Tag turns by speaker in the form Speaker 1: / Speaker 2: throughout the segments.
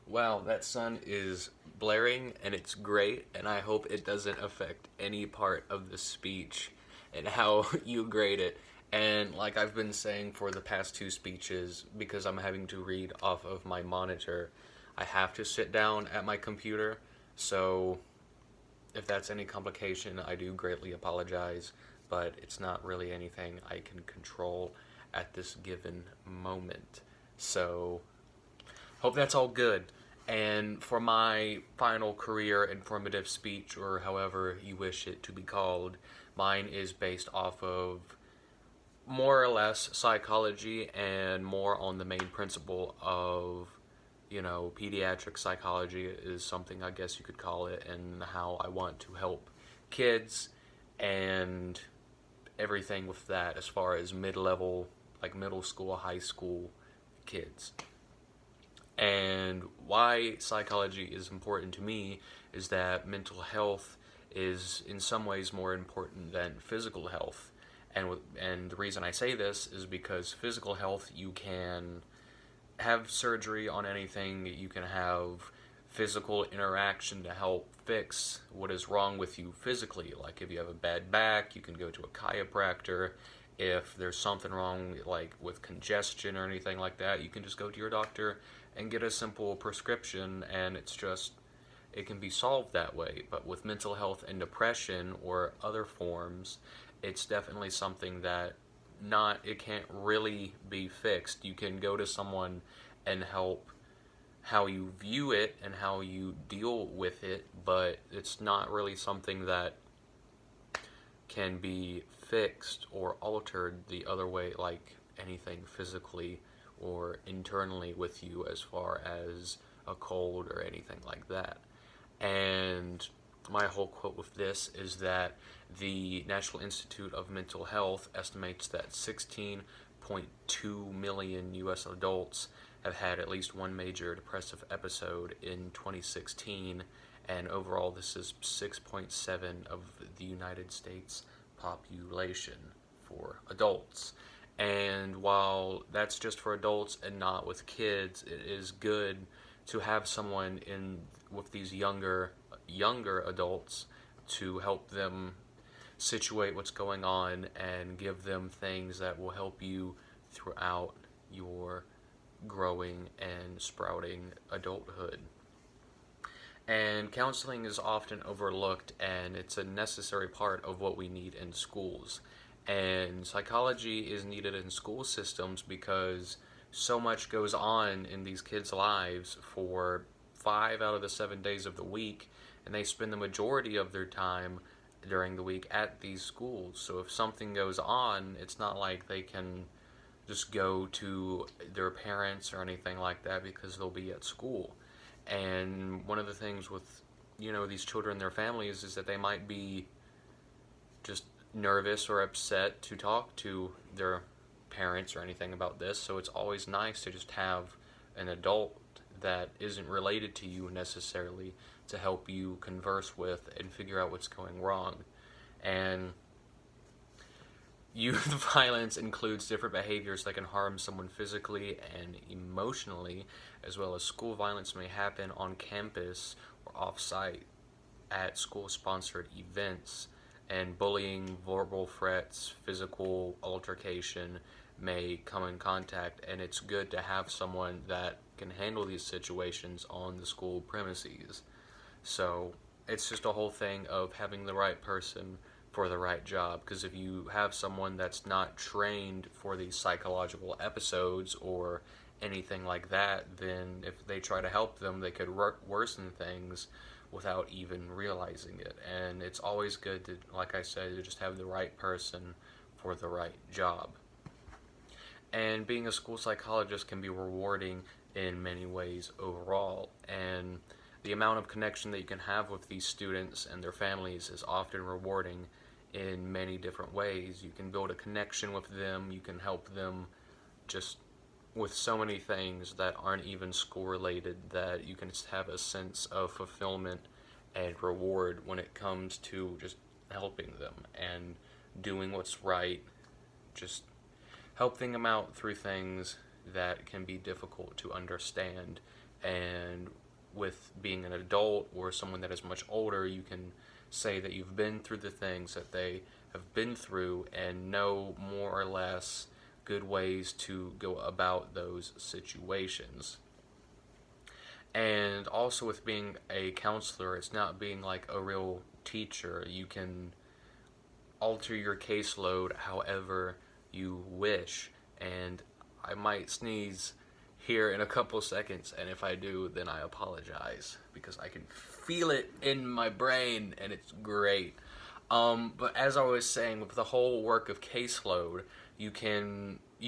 Speaker 1: Wow, that sun is blaring and it's great, and I hope it doesn't affect any part of the speech and how you grade it. And like I've been saying for the past two speeches, because I'm having to read off of my monitor, I have to sit down at my computer. So if that's any complication, I do greatly apologize, but it's not really anything I can control at this given moment. So hope that's all good. And for my final career informative speech, or however you wish it to be called, mine is based off of more or less psychology and more on the main principle of, pediatric psychology is something I guess you could call it, and how I want to help kids and everything with that as far as mid level, like middle school, high school kids. And why psychology is important to me is that mental health is in some ways more important than physical health. And the reason I say this is because physical health, you can have surgery on anything, you can have physical interaction to help fix what is wrong with you physically. Like if you have a bad back, you can go to a chiropractor. If there's something wrong, like with congestion or anything like that, you can just go to your doctor and get a simple prescription, and it can be solved that way. But with mental health and depression or other forms, it's definitely something that not it can't really be fixed. You can go to someone and help how you view it and how you deal with it, but it's not really something that can be fixed or altered the other way, like anything physically or internally with you, as far as a cold or anything like that. And my whole quote with this is that the National Institute of Mental Health estimates that 16.2 million US adults have had at least one major depressive episode in 2016, and overall this is 6.7 of the United States population for adults. And while that's just for adults and not with kids, it is good to have someone in with these younger adults to help them situate what's going on and give them things that will help you throughout your growing and sprouting adulthood. And counseling is often overlooked, and it's a necessary part of what we need in schools. And psychology is needed in school systems because so much goes on in these kids' lives for 5 out of the 7 days of the week, and they spend the majority of their time during the week at these schools. So if something goes on, it's not like they can just go to their parents or anything like that because they'll be at school. And one of the things with, these children and their families is that they might be just nervous or upset to talk to their parents or anything about this. So it's always nice to just have an adult that isn't related to you necessarily to help you converse with and figure out what's going wrong. And youth violence includes different behaviors that can harm someone physically and emotionally, as well as school violence may happen on campus or off site at school sponsored events. And bullying, verbal threats, physical altercation may come in contact, and it's good to have someone that can handle these situations on the school premises. So it's just a whole thing of having the right person for the right job, because if you have someone that's not trained for these psychological episodes or anything like that, then if they try to help them, they could worsen things without even realizing it. And it's always good to, like I said, to just have the right person for the right job. And being a school psychologist can be rewarding in many ways overall. And the amount of connection that you can have with these students and their families is often rewarding in many different ways. You can build a connection with them, you can help them just with so many things that aren't even school related, that you can have a sense of fulfillment and reward when it comes to just helping them and doing what's right, just helping them out through things that can be difficult to understand And with being an adult or someone that is much older, you can say that you've been through the things that they have been through and know more or less good ways to go about those situations. And also with being a counselor, it's not being like a real teacher. You can alter your caseload however you wish. And I might sneeze here in a couple seconds, and if I do, then I apologize because I can feel it in my brain and it's great. But as I was saying, with the whole work of caseload, you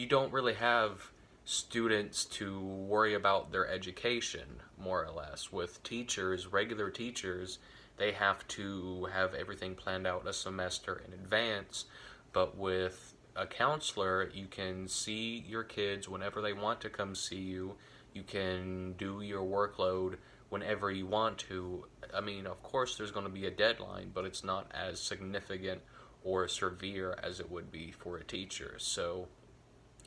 Speaker 1: don't really have students to worry about their education, more or less. With teachers, regular teachers, they have to have everything planned out a semester in advance. But with a counselor, you can see your kids whenever they want to come see you. You can do your workload whenever you want to. I mean, of course, there's going to be a deadline, but it's not as significant or severe as it would be for a teacher. So,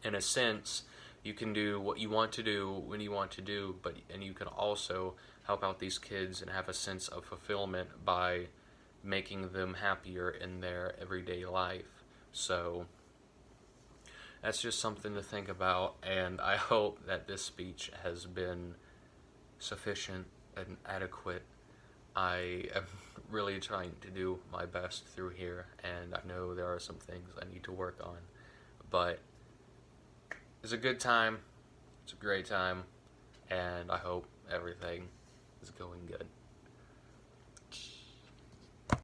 Speaker 1: in a sense, you can do what you want to do when you want to do, and you can also help out these kids and have a sense of fulfillment by making them happier in their everyday life. So that's just something to think about, and I hope that this speech has been sufficient and adequate. I am really trying to do my best through here, and I know there are some things I need to work on, but it's a good time, it's a great time, and I hope everything is going good.